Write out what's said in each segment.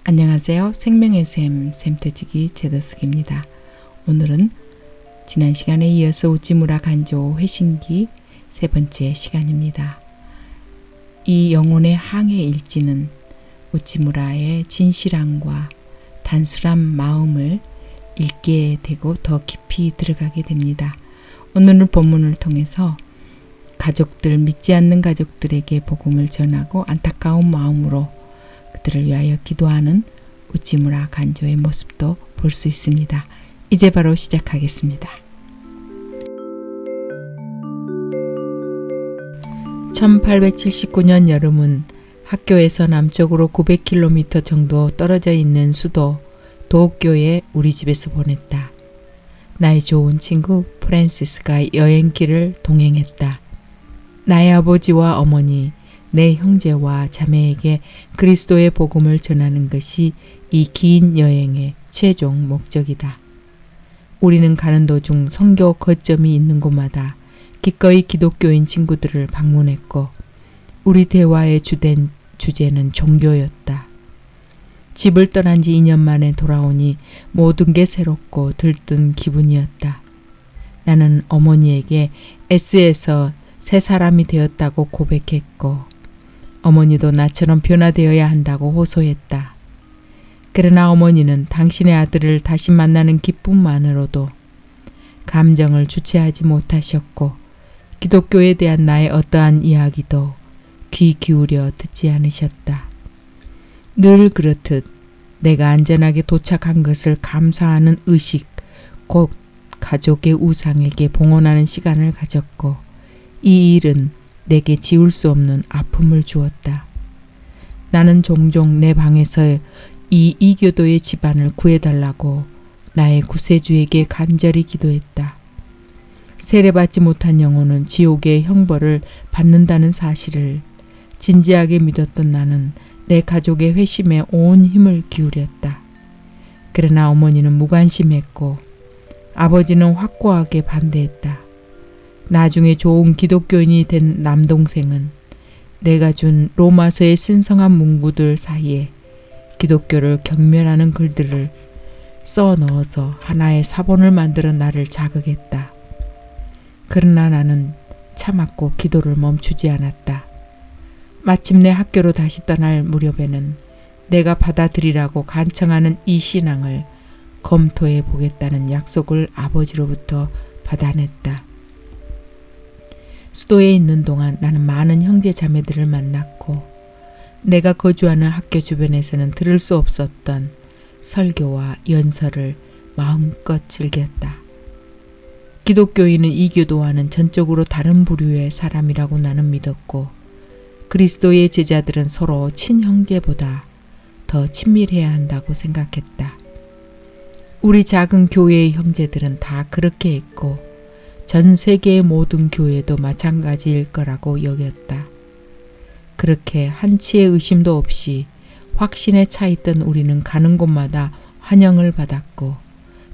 안녕하세요. 생명의 샘터지기 제도숙입니다. 오늘은 지난 시간에 이어서 우찌무라 간조 회신기 세 번째 시간입니다. 이 영혼의 항해 일지는 우찌무라의 진실함과 단순한 마음을 읽게 되고 더 깊이 들어가게 됩니다. 오늘은 본문을 통해서 가족들, 믿지 않는 가족들에게 복음을 전하고 안타까운 마음으로 그들을 위하여 기도하는 우찌무라 간조의 모습도 볼 수 있습니다. 이제 바로 시작하겠습니다. 1879년 여름은 학교에서 남쪽으로 900km 정도 떨어져 있는 수도 도쿄에 우리 집에서 보냈다. 나의 좋은 친구 프랜시스가 여행길을 동행했다. 나의 아버지와 어머니, 내 형제와 자매에게 그리스도의 복음을 전하는 것이 이 긴 여행의 최종 목적이다. 우리는 가는 도중 선교 거점이 있는 곳마다 기꺼이 기독교인 친구들을 방문했고 우리 대화의 주된 주제는 종교였다. 집을 떠난 지 2년 만에 돌아오니 모든 게 새롭고 들뜬 기분이었다. 나는 어머니에게 S에서 새 사람이 되었다고 고백했고 어머니도 나처럼 변화되어야 한다고 호소했다. 그러나 어머니는 당신의 아들을 다시 만나는 기쁨만으로도 감정을 주체하지 못하셨고 기독교에 대한 나의 어떠한 이야기도 귀 기울여 듣지 않으셨다. 늘 그렇듯 내가 안전하게 도착한 것을 감사하는 의식, 곧 가족의 우상에게 봉헌하는 시간을 가졌고 이 일은 내게 지울 수 없는 아픔을 주었다. 나는 종종 내 방에서 이 이교도의 집안을 구해달라고 나의 구세주에게 간절히 기도했다. 세례받지 못한 영혼은 지옥의 형벌을 받는다는 사실을 진지하게 믿었던 나는 내 가족의 회심에 온 힘을 기울였다. 그러나 어머니는 무관심했고 아버지는 확고하게 반대했다. 나중에 좋은 기독교인이 된 남동생은 내가 준 로마서의 신성한 문구들 사이에 기독교를 경멸하는 글들을 써 넣어서 하나의 사본을 만들어 나를 자극했다. 그러나 나는 참았고 기도를 멈추지 않았다. 마침내 학교로 다시 떠날 무렵에는 내가 받아들이라고 간청하는 이 신앙을 검토해 보겠다는 약속을 아버지로부터 받아냈다. 수도에 있는 동안 나는 많은 형제 자매들을 만났고 내가 거주하는 학교 주변에서는 들을 수 없었던 설교와 연설을 마음껏 즐겼다. 기독교인은 이교도와는 전적으로 다른 부류의 사람이라고 나는 믿었고 그리스도의 제자들은 서로 친형제보다 더 친밀해야 한다고 생각했다. 우리 작은 교회의 형제들은 다 그렇게 했고 전 세계의 모든 교회도 마찬가지일 거라고 여겼다. 그렇게 한치의 의심도 없이 확신에 차 있던 우리는 가는 곳마다 환영을 받았고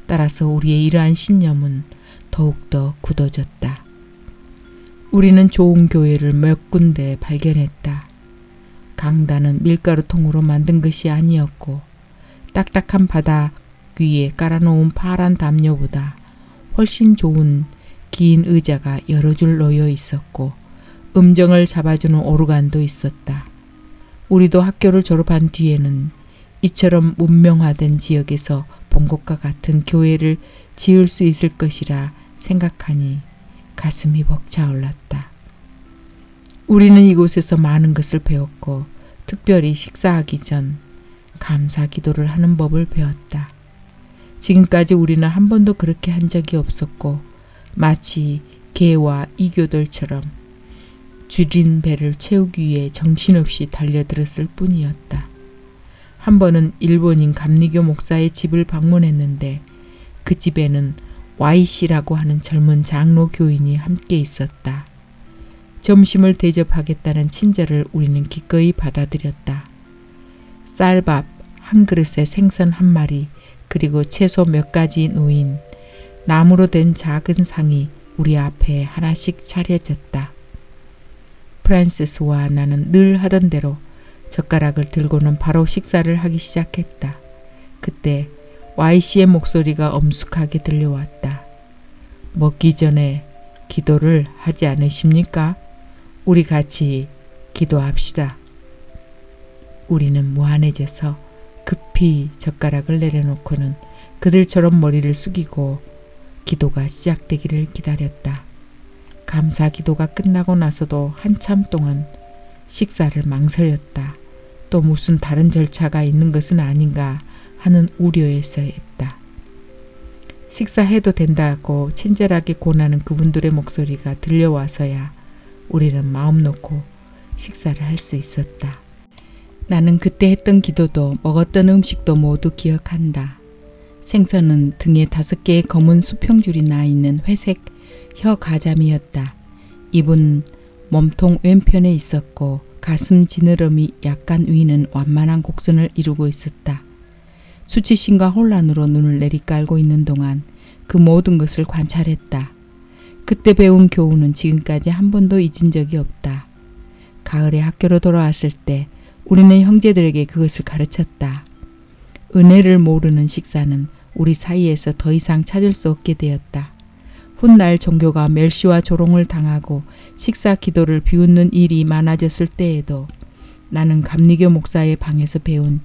따라서 우리의 이러한 신념은 더욱더 굳어졌다. 우리는 좋은 교회를 몇 군데 발견했다. 강단은 밀가루통으로 만든 것이 아니었고 딱딱한 바닥 위에 깔아놓은 파란 담요보다 훨씬 좋은 긴 의자가 여러 줄 놓여 있었고 음정을 잡아주는 오르간도 있었다. 우리도 학교를 졸업한 뒤에는 이처럼 문명화된 지역에서 본 것과 같은 교회를 지을 수 있을 것이라 생각하니 가슴이 벅차올랐다. 우리는 이곳에서 많은 것을 배웠고 특별히 식사하기 전 감사 기도를 하는 법을 배웠다. 지금까지 우리는 한 번도 그렇게 한 적이 없었고 마치 개와 이교들처럼 줄인 배를 채우기 위해 정신없이 달려들었을 뿐이었다. 한 번은 일본인 감리교 목사의 집을 방문했는데 그 집에는 Y씨라고 하는 젊은 장로 교인이 함께 있었다. 점심을 대접하겠다는 친절을 우리는 기꺼이 받아들였다. 쌀밥 한 그릇에 생선 한 마리 그리고 채소 몇 가지 놓인 나무로 된 작은 상이 우리 앞에 하나씩 차려졌다. 프란시스와 나는 늘 하던 대로 젓가락을 들고는 바로 식사를 하기 시작했다. 그때 Y씨의 목소리가 엄숙하게 들려왔다. 먹기 전에 기도를 하지 않으십니까? 우리 같이 기도합시다. 우리는 무한해져서 급히 젓가락을 내려놓고는 그들처럼 머리를 숙이고 기도가 시작되기를 기다렸다. 감사 기도가 끝나고 나서도 한참 동안 식사를 망설였다. 또 무슨 다른 절차가 있는 것은 아닌가 하는 우려에서였다. 식사해도 된다고 친절하게 권하는 그분들의 목소리가 들려와서야 우리는 마음 놓고 식사를 할 수 있었다. 나는 그때 했던 기도도 먹었던 음식도 모두 기억한다. 생선은 등에 5개의 검은 수평줄이 나 있는 회색 혀 가자미였다. 입은 몸통 왼편에 있었고 가슴 지느러미 약간 위는 완만한 곡선을 이루고 있었다. 수치심과 혼란으로 눈을 내리깔고 있는 동안 그 모든 것을 관찰했다. 그때 배운 교훈은 지금까지 한 번도 잊은 적이 없다. 가을에 학교로 돌아왔을 때 우리는 형제들에게 그것을 가르쳤다. 은혜를 모르는 식사는 우리 사이에서 더 이상 찾을 수 없게 되었다. 훗날 종교가 멸시와 조롱을 당하고 식사 기도를 비웃는 일이 많아졌을 때에도 나는 감리교 목사의 방에서 배운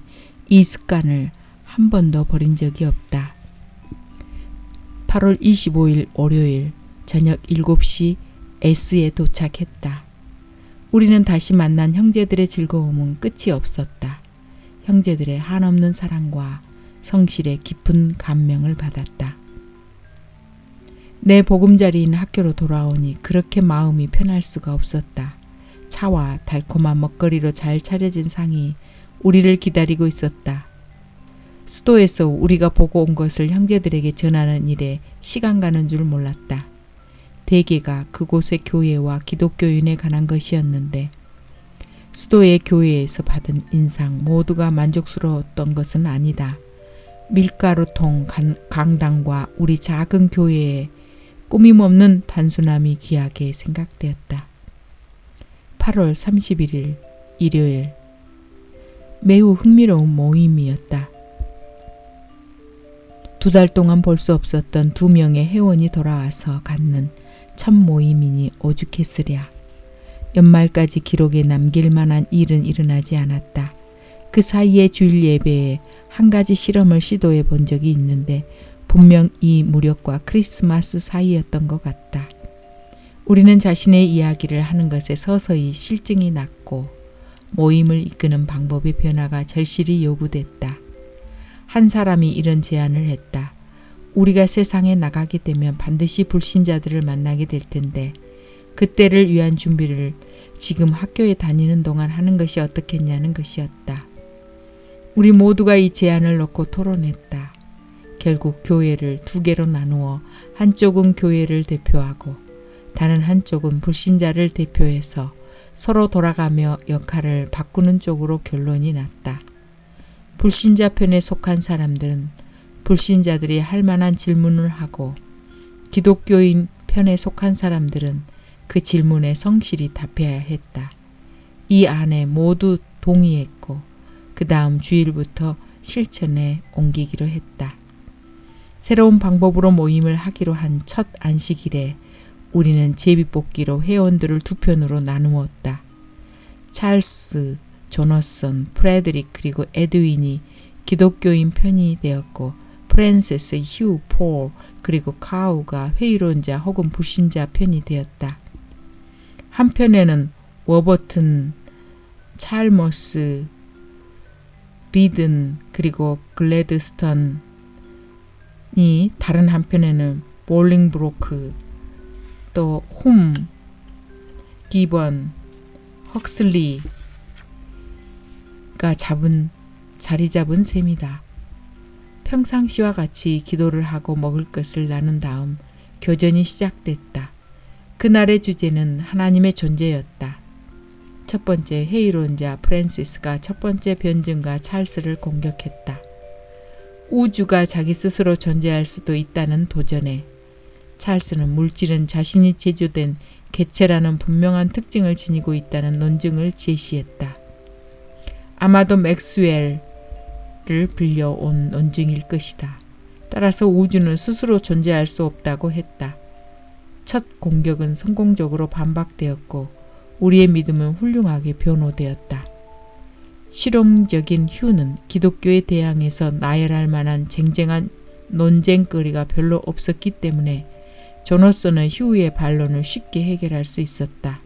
이 습관을 한 번도 버린 적이 없다. 8월 25일 월요일 저녁 7시 S에 도착했다. 우리는 다시 만난 형제들의 즐거움은 끝이 없었다. 형제들의 한없는 사랑과 성실의 깊은 감명을 받았다. 내 보금자리인 학교로 돌아오니 그렇게 마음이 편할 수가 없었다. 차와 달콤한 먹거리로 잘 차려진 상이 우리를 기다리고 있었다. 수도에서 우리가 보고 온 것을 형제들에게 전하는 일에 시간 가는 줄 몰랐다. 대개가 그곳의 교회와 기독교인에 관한 것이었는데 수도의 교회에서 받은 인상 모두가 만족스러웠던 것은 아니다. 밀가루통 강당과 우리 작은 교회의 꾸밈없는 단순함이 귀하게 생각되었다. 8월 31일 일요일 매우 흥미로운 모임이었다. 2달 동안 볼 수 없었던 2명의 회원이 돌아와서 갖는 첫 모임이니 오죽했으랴. 연말까지 기록에 남길 만한 일은 일어나지 않았다. 그 사이에 주일 예배에 한 가지 실험을 시도해 본 적이 있는데 분명 이 무렵과 크리스마스 사이였던 것 같다. 우리는 자신의 이야기를 하는 것에 서서히 실증이 났고 모임을 이끄는 방법의 변화가 절실히 요구됐다. 한 사람이 이런 제안을 했다. 우리가 세상에 나가게 되면 반드시 불신자들을 만나게 될 텐데 그때를 위한 준비를 지금 학교에 다니는 동안 하는 것이 어떻겠냐는 것이었다. 우리 모두가 이 제안을 놓고 토론했다. 결국 교회를 2개로 나누어 한쪽은 교회를 대표하고 다른 한쪽은 불신자를 대표해서 서로 돌아가며 역할을 바꾸는 쪽으로 결론이 났다. 불신자 편에 속한 사람들은 불신자들이 할 만한 질문을 하고 기독교인 편에 속한 사람들은 그 질문에 성실히 답해야 했다. 이 안에 모두 동의했고 그 다음 주일부터 실천에 옮기기로 했다. 새로운 방법으로 모임을 하기로 한 첫 안식일에 우리는 제비뽑기로 회원들을 2편으로 나누었다. 찰스, 조너선, 프레드릭 그리고 에드윈이 기독교인 편이 되었고 프랜시스, 휴, 폴 그리고 카우가 회의론자 혹은 불신자 편이 되었다. 한편에는 워버튼, 찰머스, 리든 그리고 글래드스턴이 다른 한편에는 볼링브로크 또 홈, 기번, 헉슬리가 자리 잡은 셈이다. 평상시와 같이 기도를 하고 먹을 것을 나눈 다음 교전이 시작됐다. 그날의 주제는 하나님의 존재였다. 첫 번째 회의론자 프랜시스가 첫 번째 변증가 찰스를 공격했다. 우주가 자기 스스로 존재할 수도 있다는 도전에 찰스는 물질은 자신이 제조된 개체라는 분명한 특징을 지니고 있다는 논증을 제시했다. 아마도 맥스웰을 빌려온 논증일 것이다. 따라서 우주는 스스로 존재할 수 없다고 했다. 첫 공격은 성공적으로 반박되었고 우리의 믿음은 훌륭하게 변호되었다. 실용적인 휴는 기독교에 대항해서 나열할 만한 쟁쟁한 논쟁거리가 별로 없었기 때문에 조너슨은 휴의 반론을 쉽게 해결할 수 있었다.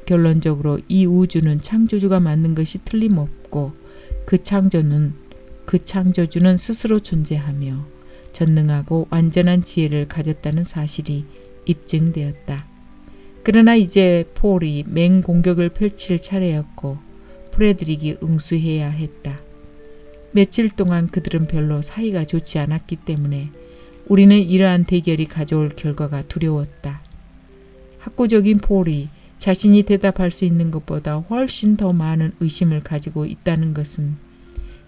결론적으로 이 우주는 창조주가 만든 것이 틀림없고 그 창조주는 스스로 존재하며 전능하고 완전한 지혜를 가졌다는 사실이 입증되었다. 그러나 이제 폴이 맹공격을 펼칠 차례였고 프레드릭이 응수해야 했다. 며칠 동안 그들은 별로 사이가 좋지 않았기 때문에 우리는 이러한 대결이 가져올 결과가 두려웠다. 학구적인 폴이 자신이 대답할 수 있는 것보다 훨씬 더 많은 의심을 가지고 있다는 것은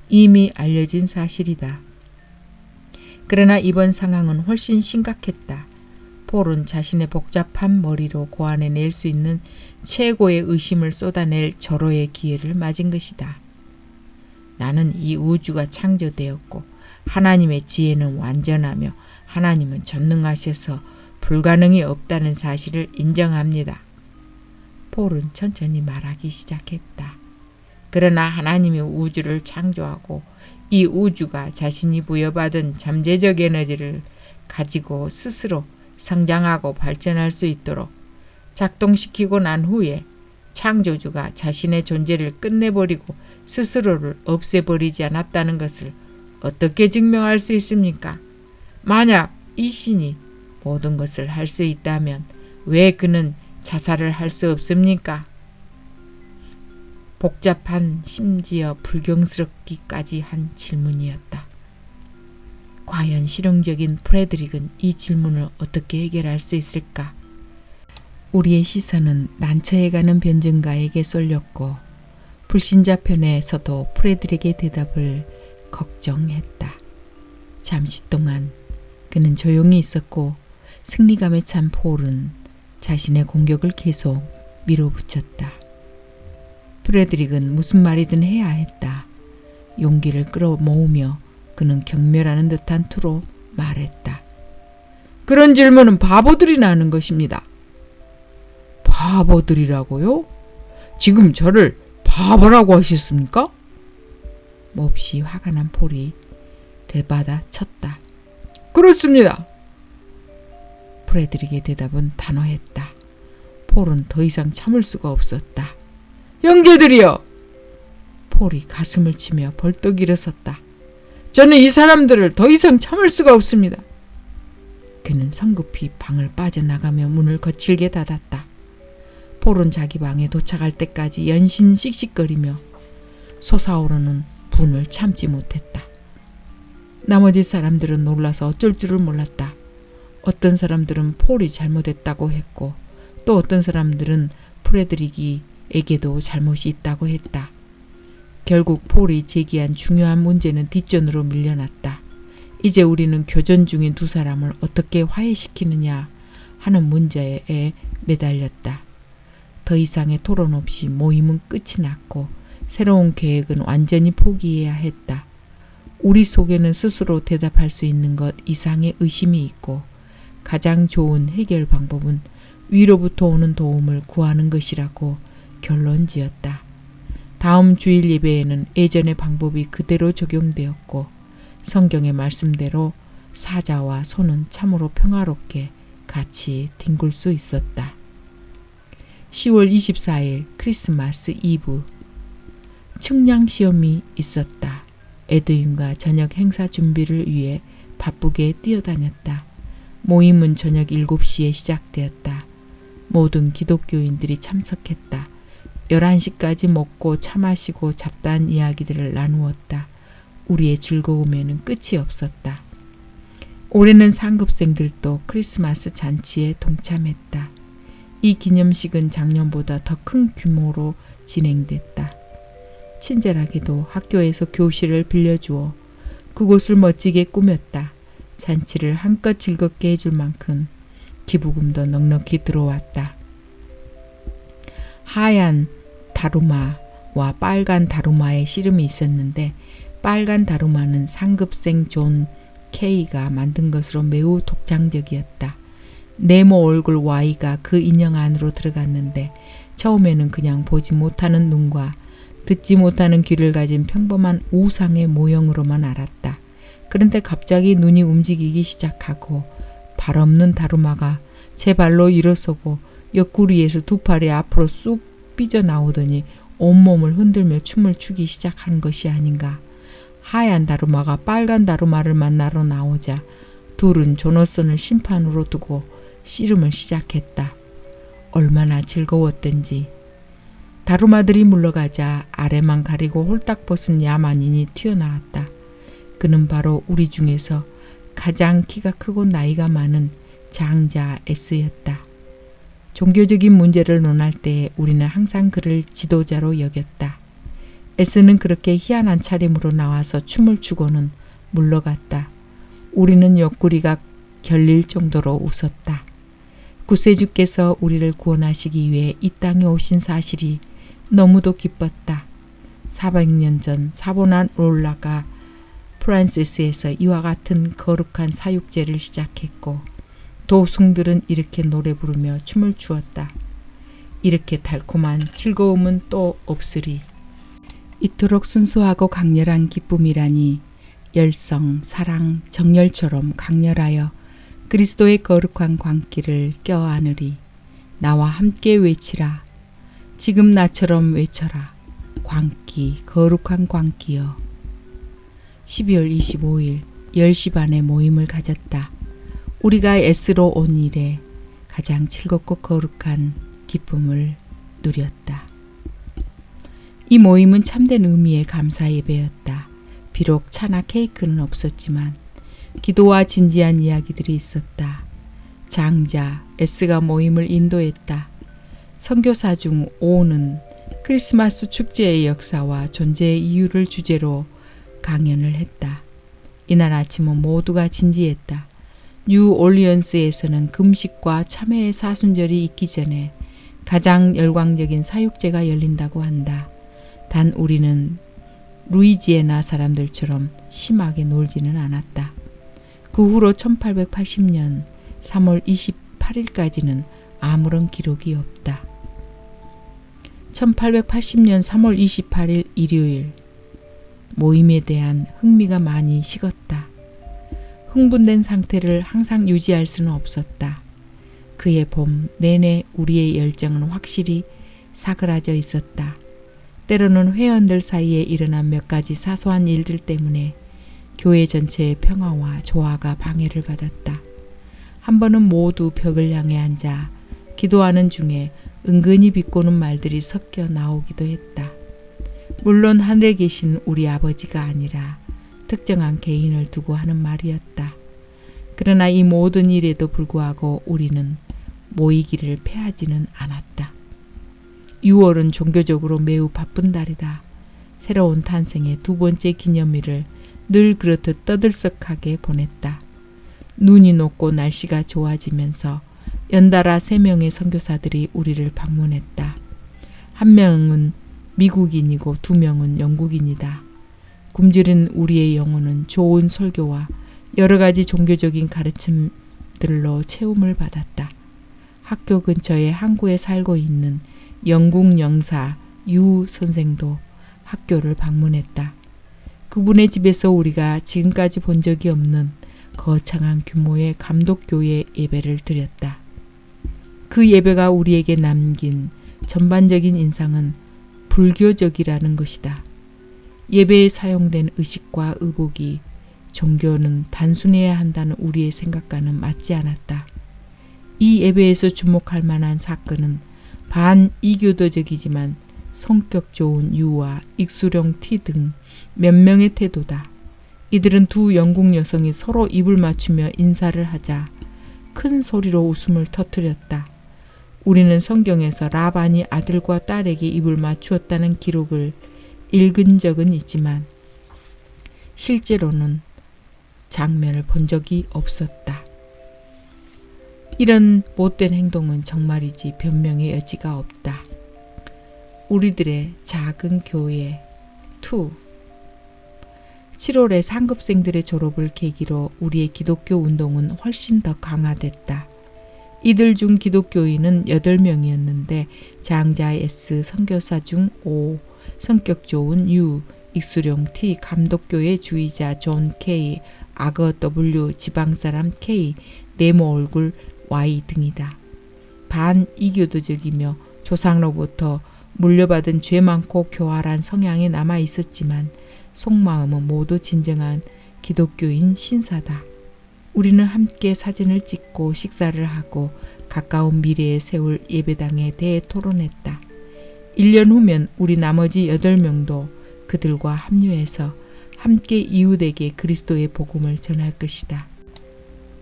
이미 알려진 사실이다. 그러나 이번 상황은 훨씬 심각했다. 폴은 자신의 복잡한 머리로 고안해낼 수 있는 최고의 의심을 쏟아낼 절호의 기회를 맞은 것이다. 나는 이 우주가 창조되었고 하나님의 지혜는 완전하며 하나님은 전능하셔서 불가능이 없다는 사실을 인정합니다. 폴은 천천히 말하기 시작했다. 그러나 하나님이 우주를 창조하고 이 우주가 자신이 부여받은 잠재적 에너지를 가지고 스스로 성장하고 발전할 수 있도록 작동시키고 난 후에 창조주가 자신의 존재를 끝내버리고 스스로를 없애버리지 않았다는 것을 어떻게 증명할 수 있습니까? 만약 이 신이 모든 것을 할 수 있다면 왜 그는 자살을 할 수 없습니까? 복잡한 심지어 불경스럽기까지 한 질문이었다. 과연 실용적인 프레드릭은 이 질문을 어떻게 해결할 수 있을까? 우리의 시선은 난처해가는 변증가에게 쏠렸고 불신자 편에서도 프레드릭의 대답을 걱정했다. 잠시 동안 그는 조용히 있었고 승리감에 찬 폴은 자신의 공격을 계속 밀어붙였다. 프레드릭은 무슨 말이든 해야 했다. 용기를 끌어모으며 그는 경멸하는 듯한 투로 말했다. 그런 질문은 바보들이나 하는 것입니다. 바보들이라고요? 지금 저를 바보라고 하셨습니까? 몹시 화가 난 폴이 되받아 쳤다. 그렇습니다. 프레드릭의 대답은 단호했다. 폴은 더 이상 참을 수가 없었다. 형제들이여! 폴이 가슴을 치며 벌떡 일어섰다. 저는 이 사람들을 더 이상 참을 수가 없습니다. 그는 성급히 방을 빠져나가며 문을 거칠게 닫았다. 폴은 자기 방에 도착할 때까지 연신 씩씩거리며 솟아오르는 분을 참지 못했다. 나머지 사람들은 놀라서 어쩔 줄을 몰랐다. 어떤 사람들은 폴이 잘못했다고 했고 또 어떤 사람들은 프레드릭에게도 잘못이 있다고 했다. 결국 폴이 제기한 중요한 문제는 뒷전으로 밀려났다. 이제 우리는 교전 중인 두 사람을 어떻게 화해시키느냐 하는 문제에 매달렸다. 더 이상의 토론 없이 모임은 끝이 났고 새로운 계획은 완전히 포기해야 했다. 우리 속에는 스스로 대답할 수 있는 것 이상의 의심이 있고 가장 좋은 해결 방법은 위로부터 오는 도움을 구하는 것이라고 결론지었다. 다음 주일 예배에는 예전의 방법이 그대로 적용되었고 성경의 말씀대로 사자와 소는 참으로 평화롭게 같이 뒹굴 수 있었다. 10월 24일 크리스마스 이브. 측량 시험이 있었다. 에드윈과 저녁 행사 준비를 위해 바쁘게 뛰어다녔다. 모임은 저녁 7시에 시작되었다. 모든 기독교인들이 참석했다. 11시까지 먹고 차 마시고 잡다한 이야기들을 나누었다. 우리의 즐거움에는 끝이 없었다. 올해는 상급생들도 크리스마스 잔치에 동참했다. 이 기념식은 작년보다 더 큰 규모로 진행됐다. 친절하게도 학교에서 교실을 빌려주어 그곳을 멋지게 꾸몄다. 잔치를 한껏 즐겁게 해줄 만큼 기부금도 넉넉히 들어왔다. 하얀 다루마 빨간 다루마의 씨름이 있었는데 빨간 다루마는 상급생 존 K가 만든 것으로 매우 독창적이었다. 네모 얼굴 Y가 그 인형 안으로 들어갔는데 처음에는 그냥 보지 못하는 눈과 듣지 못하는 귀를 가진 평범한 우상의 모형으로만 알았다. 그런데 갑자기 눈이 움직이기 시작하고 발 없는 다루마가 제 발로 일어서고 옆구리에서 두 팔이 앞으로 쑥 삐져나오더니 온몸을 흔들며 춤을 추기 시작한 것이 아닌가. 하얀 다루마가 빨간 다루마를 만나러 나오자 둘은 조너선을 심판으로 두고 씨름을 시작했다. 얼마나 즐거웠던지. 다루마들이 물러가자 아래만 가리고 홀딱 벗은 야만인이 튀어나왔다. 그는 바로 우리 중에서 가장 키가 크고 나이가 많은 장자 S였다. 종교적인 문제를 논할 때 우리는 항상 그를 지도자로 여겼다. S는 그렇게 희한한 차림으로 나와서 춤을 추고는 물러갔다. 우리는 옆구리가 결릴 정도로 웃었다. 구세주께서 우리를 구원하시기 위해 이 땅에 오신 사실이 너무도 기뻤다. 400년 전 사보나롤라가 프란시스에서 이와 같은 거룩한 사육제를 시작했고 도승들은 이렇게 노래 부르며 춤을 추었다. 이렇게 달콤한 즐거움은 또 없으리. 이토록 순수하고 강렬한 기쁨이라니 열성, 사랑, 정열처럼 강렬하여 그리스도의 거룩한 광기를 껴안으리. 나와 함께 외치라. 지금 나처럼 외쳐라. 광기, 거룩한 광기여. 12월 25일 10시 반에 모임을 가졌다. 우리가 S로 온 일에 가장 즐겁고 거룩한 기쁨을 누렸다. 이 모임은 참된 의미의 감사 예배였다. 비록 차나 케이크는 없었지만 기도와 진지한 이야기들이 있었다. 장자 S가 모임을 인도했다. 선교사 중 O는 크리스마스 축제의 역사와 존재의 이유를 주제로 강연을 했다. 이날 아침은 모두가 진지했다. 뉴올리언스에서는 금식과 참회의 사순절이 있기 전에 가장 열광적인 사육제가 열린다고 한다. 단 우리는 루이지애나 사람들처럼 심하게 놀지는 않았다. 그 후로 1880년 3월 28일까지는 아무런 기록이 없다. 1880년 3월 28일 일요일 모임에 대한 흥미가 많이 식었다. 흥분된 상태를 항상 유지할 수는 없었다. 그해 봄 내내 우리의 열정은 확실히 사그라져 있었다. 때로는 회원들 사이에 일어난 몇 가지 사소한 일들 때문에 교회 전체의 평화와 조화가 방해를 받았다. 한 번은 모두 벽을 향해 앉아 기도하는 중에 은근히 비꼬는 말들이 섞여 나오기도 했다. 물론 하늘에 계신 우리 아버지가 아니라 특정한 개인을 두고 하는 말이었다. 그러나 이 모든 일에도 불구하고 우리는 모이기를 패하지는 않았다. 6월은 종교적으로 매우 바쁜 달이다. 새로운 탄생의 두 번째 기념일을 늘 그렇듯 떠들썩하게 보냈다. 눈이 녹고 날씨가 좋아지면서 연달아 3명의 선교사들이 우리를 방문했다. 한 명은 미국인이고 2명은 영국인이다. 굶주린 우리의 영혼은 좋은 설교와 여러 가지 종교적인 가르침들로 채움을 받았다. 학교 근처에 항구에 살고 있는 영국 영사 유 선생도 학교를 방문했다. 그분의 집에서 우리가 지금까지 본 적이 없는 거창한 규모의 감독교회 예배를 드렸다. 그 예배가 우리에게 남긴 전반적인 인상은 불교적이라는 것이다. 예배에 사용된 의식과 의복이 종교는 단순해야 한다는 우리의 생각과는 맞지 않았다. 이 예배에서 주목할 만한 사건은 반이교도적이지만 성격 좋은 유와 익수령 T 등 몇 명의 태도다. 이들은 두 영국 여성이 서로 입을 맞추며 인사를 하자 큰 소리로 웃음을 터뜨렸다. 우리는 성경에서 라반이 아들과 딸에게 입을 맞추었다는 기록을 읽은 적은 있지만 실제로는 장면을 본 적이 없었다. 이런 못된 행동은 정말이지 변명의 여지가 없다. 우리들의 작은 교회 2. 7월에 상급생들의 졸업을 계기로 우리의 기독교 운동은 훨씬 더 강화됐다. 이들 중 기독교인은 8명이었는데 장자 S, 선교사 중 O, 성격 좋은 U, 익수령 T, 감독교회 주의자 존 K, 악어 W, 지방사람 K, 네모 얼굴 Y 등이다. 반이교도적이며 조상로부터 물려받은 죄 많고 교활한 성향이 남아 있었지만 속마음은 모두 진정한 기독교인 신사다. 우리는 함께 사진을 찍고 식사를 하고 가까운 미래에 세울 예배당에 대해 토론했다. 1년 후면 우리 나머지 8명도 그들과 합류해서 함께 이웃에게 그리스도의 복음을 전할 것이다.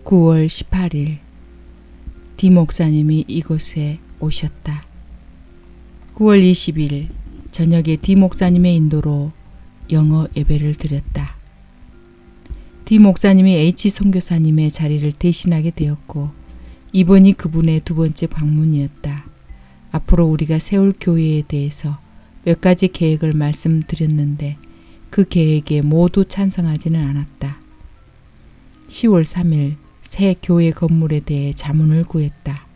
9월 18일 디 목사님이 이곳에 오셨다. 9월 20일 저녁에 디 목사님의 인도로 영어 예배를 드렸다. 디 목사님이 H 선교사님의 자리를 대신하게 되었고 이번이 그분의 2번째 방문이었다. 앞으로 우리가 세울 교회에 대해서 몇 가지 계획을 말씀드렸는데 그 계획에 모두 찬성하지는 않았다. 10월 3일 새 교회 건물에 대해 자문을 구했다.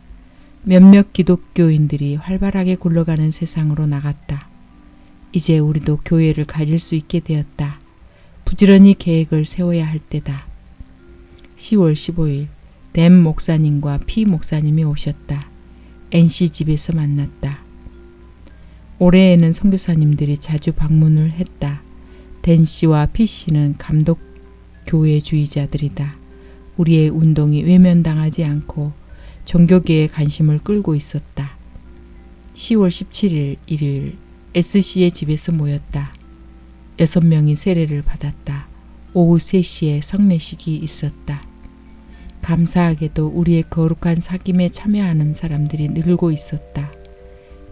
몇몇 기독교인들이 활발하게 굴러가는 세상으로 나갔다. 이제 우리도 교회를 가질 수 있게 되었다. 부지런히 계획을 세워야 할 때다. 10월 15일 댐 목사님과 피 목사님이 오셨다. NC 집에서 만났다. 올해에는 선교사님들이 자주 방문을 했다. 댄 씨와 피 씨는 감독 교회주의자들이다. 우리의 운동이 외면당하지 않고 종교계의 관심을 끌고 있었다. 10월 17일 일요일 SC의 집에서 모였다. 6명이 세례를 받았다. 오후 3시에 성례식이 있었다. 감사하게도 우리의 거룩한 사귐에 참여하는 사람들이 늘고 있었다.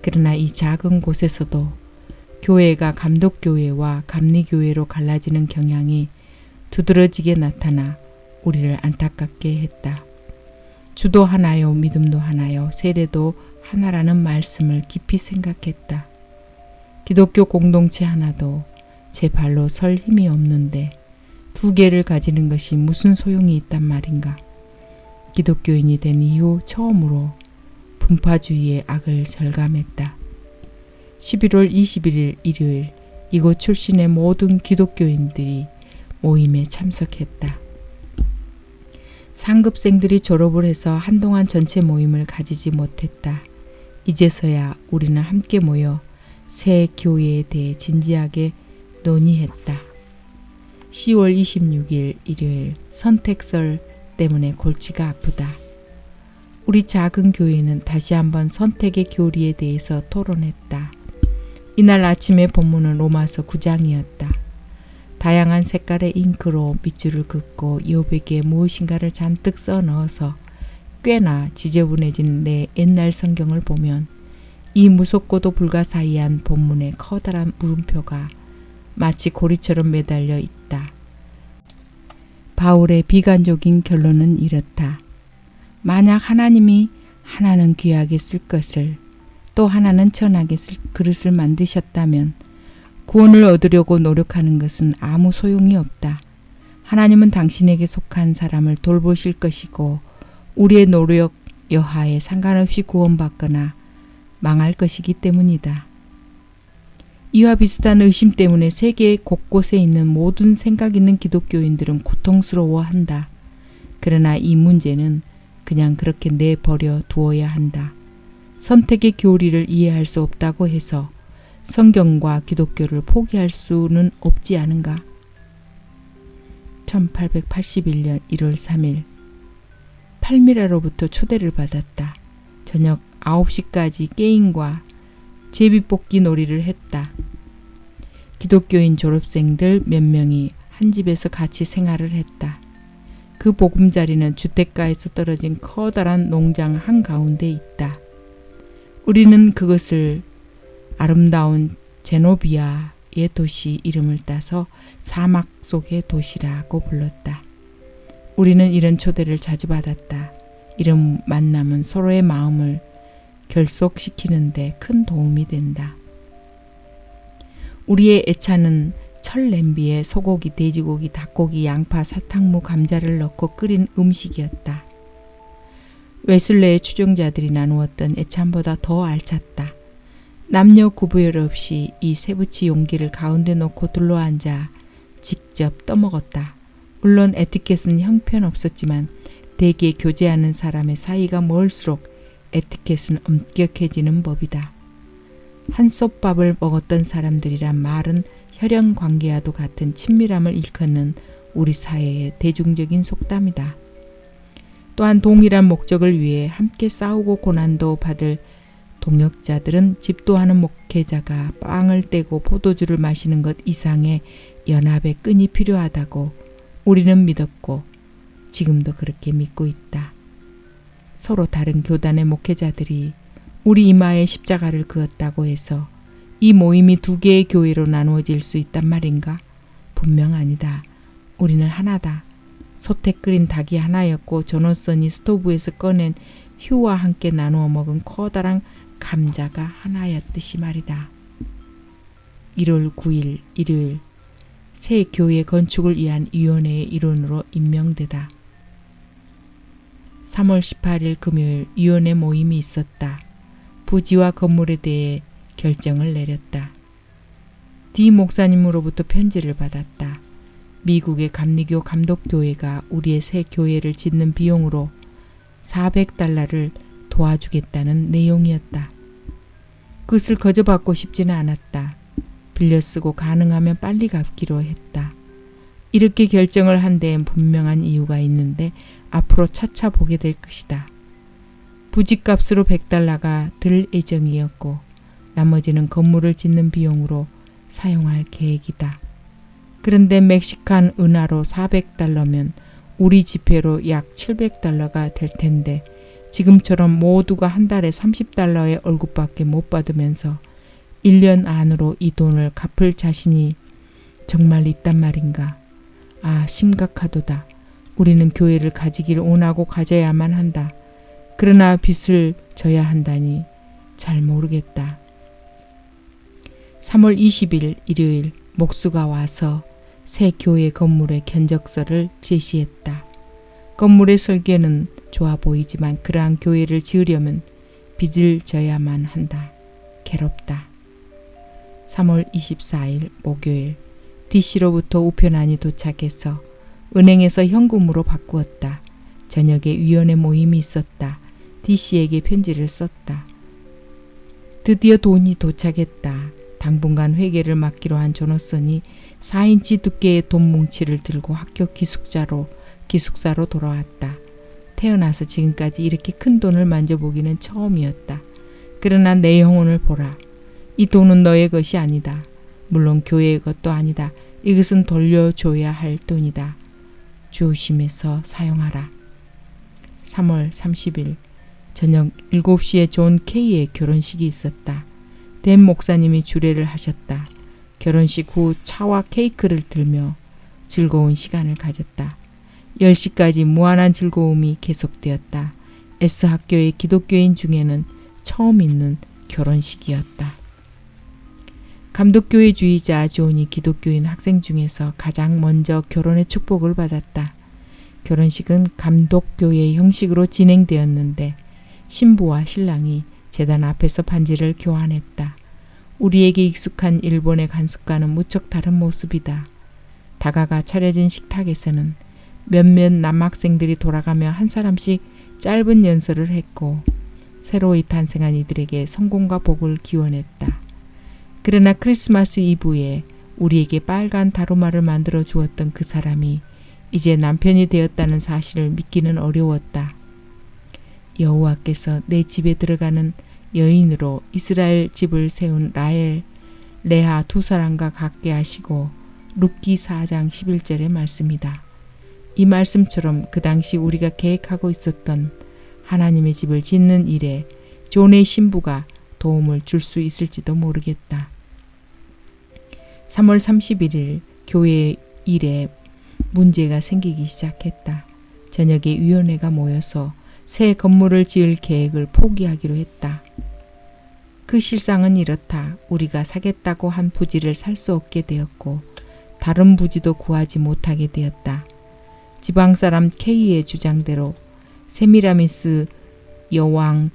그러나 이 작은 곳에서도 교회가 감독교회와 감리교회로 갈라지는 경향이 두드러지게 나타나 우리를 안타깝게 했다. 주도 하나요, 믿음도 하나요, 세례도 하나라는 말씀을 깊이 생각했다. 기독교 공동체 하나도 제 발로 설 힘이 없는데 2개를 가지는 것이 무슨 소용이 있단 말인가. 기독교인이 된 이후 처음으로 분파주의의 악을 절감했다. 11월 21일 일요일 이곳 출신의 모든 기독교인들이 모임에 참석했다. 상급생들이 졸업을 해서 한동안 전체 모임을 가지지 못했다. 이제서야 우리는 함께 모여 새 교회에 대해 진지하게 논의했다. 10월 26일 일요일 선택설 때문에 골치가 아프다. 우리 작은 교회는 다시 한번 선택의 교리에 대해서 토론했다. 이날 아침의 본문은 로마서 9장이었다. 다양한 색깔의 잉크로 밑줄을 긋고 여백에 무엇인가를 잔뜩 써 넣어서 꽤나 지저분해진 내 옛날 성경을 보면 이 무섭고도 불가사의한 본문의 커다란 물음표가 마치 고리처럼 매달려 있다. 바울의 비관적인 결론은 이렇다. 만약 하나님이 하나는 귀하게 쓸 것을 또 하나는 천하게 쓸 그릇을 만드셨다면 구원을 얻으려고 노력하는 것은 아무 소용이 없다. 하나님은 당신에게 속한 사람을 돌보실 것이고 우리의 노력 여하에 상관없이 구원받거나 망할 것이기 때문이다. 이와 비슷한 의심 때문에 세계 곳곳에 있는 모든 생각 있는 기독교인들은 고통스러워한다. 그러나 이 문제는 그냥 그렇게 내버려 두어야 한다. 선택의 교리를 이해할 수 없다고 해서 성경과 기독교를 포기할 수는 없지 않은가? 1881년 1월 3일 팔미라로부터 초대를 받았다. 저녁 9시까지 게임과 제비뽑기 놀이를 했다. 기독교인 졸업생들 몇 명이 한 집에서 같이 생활을 했다. 그 보금자리는 주택가에서 떨어진 커다란 농장 한가운데 있다. 우리는 그것을 아름다운 제노비아의 도시 이름을 따서 사막 속의 도시라고 불렀다. 우리는 이런 초대를 자주 받았다. 이런 만남은 서로의 마음을 결속시키는데 큰 도움이 된다. 우리의 애차는 철 냄비에 소고기, 돼지고기, 닭고기, 양파, 사탕무, 감자를 넣고 끓인 음식이었다. 웨슬레의 추종자들이 나누었던 애찬보다 더 알찼다. 남녀 구별 없이 이 세부치 용기를 가운데 놓고 둘러앉아 직접 떠먹었다. 물론 에티켓은 형편없었지만 대개 교제하는 사람의 사이가 멀수록 에티켓은 엄격해지는 법이다. 한솥밥을 먹었던 사람들이란 말은 혈연 관계와도 같은 친밀함을 일컫는 우리 사회의 대중적인 속담이다. 또한 동일한 목적을 위해 함께 싸우고 고난도 받을 동역자들은 집도하는 목회자가 빵을 떼고 포도주를 마시는 것 이상의 연합의 끈이 필요하다고 우리는 믿었고 지금도 그렇게 믿고 있다. 서로 다른 교단의 목회자들이 우리 이마에 십자가를 그었다고 해서 이 모임이 두 개의 교회로 나누어질 수 있단 말인가? 분명 아니다. 우리는 하나다. 솥에 끓인 닭이 하나였고 조너선이 스토브에서 꺼낸 휴와 함께 나누어 먹은 커다란 감자가 하나였듯이 말이다. 1월 9일 일요일 새 교회 건축을 위한 위원회의 일원으로 임명되다. 3월 18일 금요일 위원회 모임이 있었다. 부지와 건물에 대해 결정을 내렸다. 디 목사님으로부터 편지를 받았다. 미국의 감리교 감독교회가 우리의 새 교회를 짓는 비용으로 $400를 도와주겠다는 내용이었다. 그것을 거저 받고 싶지는 않았다. 빌려 쓰고 가능하면 빨리 갚기로 했다. 이렇게 결정을 한 데엔 분명한 이유가 있는데 앞으로 차차 보게 될 것이다. 부지값으로 $100가 들 예정이었고 나머지는 건물을 짓는 비용으로 사용할 계획이다. 그런데 멕시칸 은화로 $400면 우리 지폐로 약 $700가 될 텐데 지금처럼 모두가 한 달에 $30의 월급밖에 못 받으면서 1년 안으로 이 돈을 갚을 자신이 정말 있단 말인가? 아, 심각하도다. 우리는 교회를 가지길 원하고 가져야만 한다. 그러나 빚을 져야 한다니 잘 모르겠다. 3월 20일 일요일 목수가 와서 새 교회 건물의 견적서를 제시했다. 건물의 설계는 좋아 보이지만 그러한 교회를 지으려면 빚을 져야만 한다. 괴롭다. 3월 24일 목요일 DC로부터 우편안이 도착해서 은행에서 현금으로 바꾸었다. 저녁에 위원회 모임이 있었다. DC에게 편지를 썼다. 드디어 돈이 도착했다. 당분간 회계를 맡기로 한 조너선이 4인치 두께의 돈 뭉치를 들고 학교 기숙사로 돌아왔다. 태어나서 지금까지 이렇게 큰 돈을 만져보기는 처음이었다. 그러나 내 영혼을 보라. 이 돈은 너의 것이 아니다. 물론 교회의 것도 아니다. 이것은 돌려줘야 할 돈이다. 조심해서 사용하라. 3월 30일 저녁 7시에 존 K의 결혼식이 있었다. 댄 목사님이 주례를 하셨다. 결혼식 후 차와 케이크를 들며 즐거운 시간을 가졌다. 10시까지 무한한 즐거움이 계속되었다. S학교의 기독교인 중에는 처음 있는 결혼식이었다. 감독교회주의자 존이 기독교인 학생 중에서 가장 먼저 결혼의 축복을 받았다. 결혼식은 감독교회 형식으로 진행되었는데 신부와 신랑이 제단 앞에서 반지를 교환했다. 우리에게 익숙한 일본의 간습과는 무척 다른 모습이다. 다가가 차려진 식탁에서는 몇몇 남학생들이 돌아가며 한 사람씩 짧은 연설을 했고 새로이 탄생한 이들에게 성공과 복을 기원했다. 그러나 크리스마스 이브에 우리에게 빨간 다루마를 만들어 주었던 그 사람이 이제 남편이 되었다는 사실을 믿기는 어려웠다. 여호와께서 내 집에 들어가는 여인으로 이스라엘 집을 세운 라헬, 레아 두 사람과 같게 하시고 룻기 4장 11절의 말씀이다. 이 말씀처럼 그 당시 우리가 계획하고 있었던 하나님의 집을 짓는 일에 존의 신부가 도움을 줄 수 있을지도 모르겠다. 3월 31일 교회 일에 문제가 생기기 시작했다. 저녁에 위원회가 모여서 새 건물을 지을 계획을 포기하기로 했다. 그 실상은 이렇다. 우리가 사겠다고 한 부지를 살 수 없게 되었고 다른 부지도 구하지 못하게 되었다. 지방사람 K의 주장대로 세미라미스 여왕의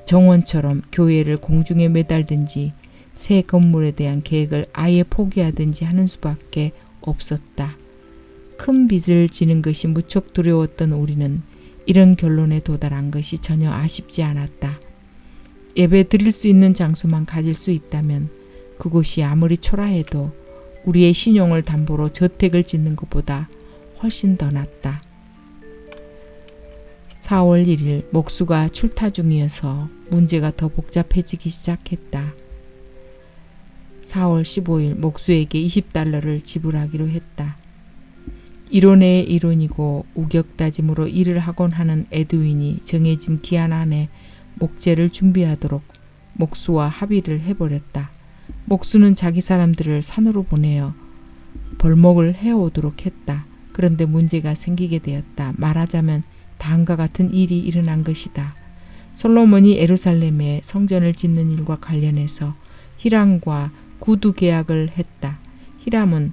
정원처럼 교회를 공중에 매달든지 새 건물에 대한 계획을 아예 포기하든지 하는 수밖에 없었다. 큰 빚을 지는 것이 무척 두려웠던 우리는 이런 결론에 도달한 것이 전혀 아쉽지 않았다. 예배 드릴 수 있는 장소만 가질 수 있다면 그곳이 아무리 초라해도 우리의 신용을 담보로 저택을 짓는 것보다 훨씬 더 낫다. 4월 1일 목수가 출타 중이어서 문제가 더 복잡해지기 시작했다. 4월 15일 목수에게 20달러를 지불하기로 했다. 이론의 이론이고 우격다짐으로 일을 하곤 하는 에드윈이 정해진 기한 안에 목재를 준비하도록 목수와 합의를 해버렸다. 목수는 자기 사람들을 산으로 보내어 벌목을 해오도록 했다. 그런데 문제가 생기게 되었다. 말하자면 다음과 같은 일이 일어난 것이다. 솔로몬이 예루살렘에 성전을 짓는 일과 관련해서 히람과 구두 계약을 했다. 히람은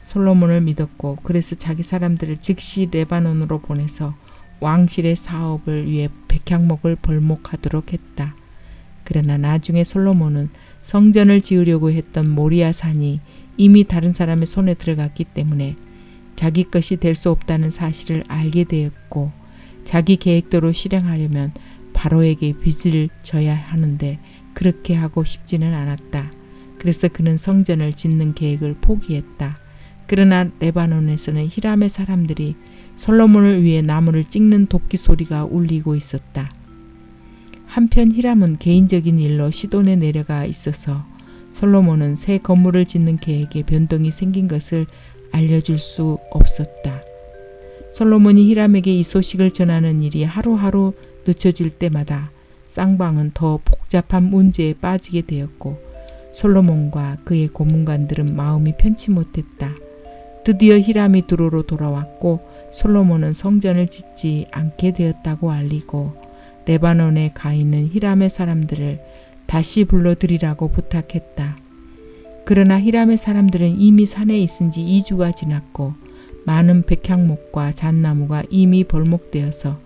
솔로몬을 믿었고 그래서 자기 사람들을 즉시 레바논으로 보내서 왕실의 사업을 위해 백향목을 벌목하도록 했다. 그러나 나중에 솔로몬은 성전을 지으려고 했던 모리아 산이 이미 다른 사람의 손에 들어갔기 때문에 자기 것이 될 수 없다는 사실을 알게 되었고 자기 계획대로 실행하려면 바로에게 빚을 져야 하는데 그렇게 하고 싶지는 않았다. 그래서 그는 성전을 짓는 계획을 포기했다. 그러나 레바논에서는 히람의 사람들이 솔로몬을 위해 나무를 찍는 도끼 소리가 울리고 있었다. 한편 히람은 개인적인 일로 시돈에 내려가 있어서 솔로몬은 새 건물을 짓는 계획에 변동이 생긴 것을 알려줄 수 없었다. 솔로몬이 히람에게 이 소식을 전하는 일이 하루하루 늦춰질 때마다 쌍방은 더 복잡한 문제에 빠지게 되었고 솔로몬과 그의 고문관들은 마음이 편치 못했다. 드디어 히람이 두로로 돌아왔고 솔로몬은 성전을 짓지 않게 되었다고 알리고 레바논에 가 있는 히람의 사람들을 다시 불러들이라고 부탁했다. 그러나 히람의 사람들은 이미 산에 있은 지 2주가 지났고 많은 백향목과 잣나무가 이미 벌목되어서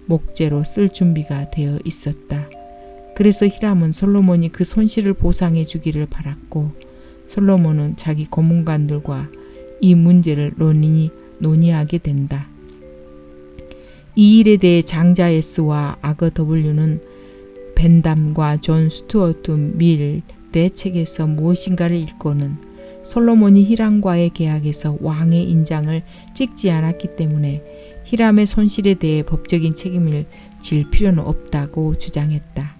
목재로 쓸 준비가 되어 있었다. 그래서 히람은 솔로몬이 그 손실을 보상해 주기를 바랐고 솔로몬은 자기 고문관들과 이 문제를 논의하게 된다. 이 일에 대해 장자 S와 아거 W는 벤담과 존 스튜어트 밀의 책에서 무엇인가를 읽고는 솔로몬이 히람과의 계약에서 왕의 인장을 찍지 않았기 때문에 히람의 손실에 대해 법적인 책임을 질 필요는 없다고 주장했다.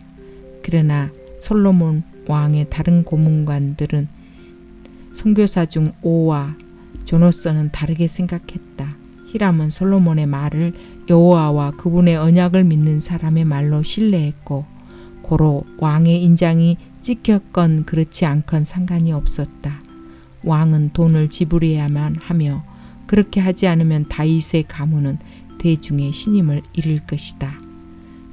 그러나 솔로몬 왕의 다른 고문관들은 선교사 중 오와 조노서는 다르게 생각했다. 히람은 솔로몬의 말을 여호와와 그분의 언약을 믿는 사람의 말로 신뢰했고 고로 왕의 인장이 찍혔건 그렇지 않건 상관이 없었다. 왕은 돈을 지불해야만 하며 그렇게 하지 않으면 다윗의 가문은 대중의 신임을 잃을 것이다.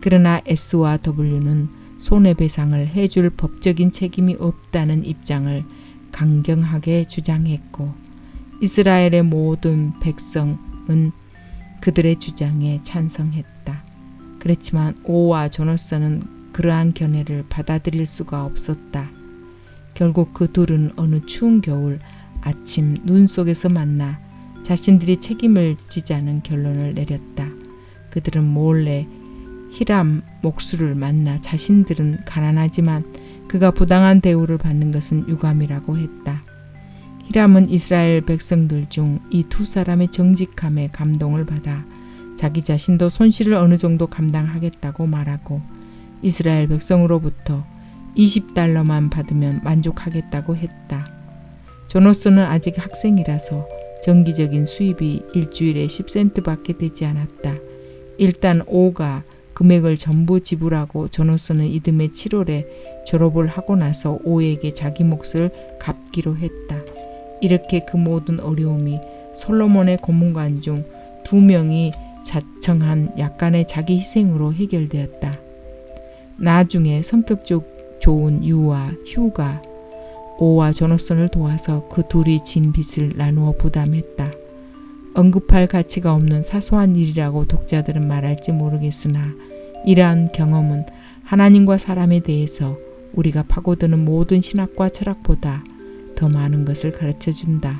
그러나 S와 W는 손해배상을 해줄 법적인 책임이 없다는 입장을 강경하게 주장했고 이스라엘의 모든 백성은 그들의 주장에 찬성했다. 그렇지만 오와 조노서는 그러한 견해를 받아들일 수가 없었다. 결국 그 둘은 어느 추운 겨울 아침 눈 속에서 만나 자신들이 책임을 지자는 결론을 내렸다. 그들은 몰래 히람 목수를 만나 자신들은 가난하지만 그가 부당한 대우를 받는 것은 유감이라고 했다. 히람은 이스라엘 백성들 중 이 두 사람의 정직함에 감동을 받아 자기 자신도 손실을 어느 정도 감당하겠다고 말하고 이스라엘 백성으로부터 20달러만 받으면 만족하겠다고 했다. 조노스는 아직 학생이라서 정기적인 수입이 일주일에 10센트밖에 되지 않았다. 일단 오가 금액을 전부 지불하고 조노스는 이듬해 7월에 졸업을 하고 나서 오에게 자기 몫을 갚기로 했다. 이렇게 그 모든 어려움이 솔로몬의 고문관 중 2명이 자청한 약간의 자기 희생으로 해결되었다. 나중에 성격적 좋은 유와 휴가, 오와 조나선을 도와서 그 둘이 진 빚을 나누어 부담했다. 언급할 가치가 없는 사소한 일이라고 독자들은 말할지 모르겠으나 이러한 경험은 하나님과 사람에 대해서 우리가 파고드는 모든 신학과 철학보다 더 많은 것을 가르쳐 준다.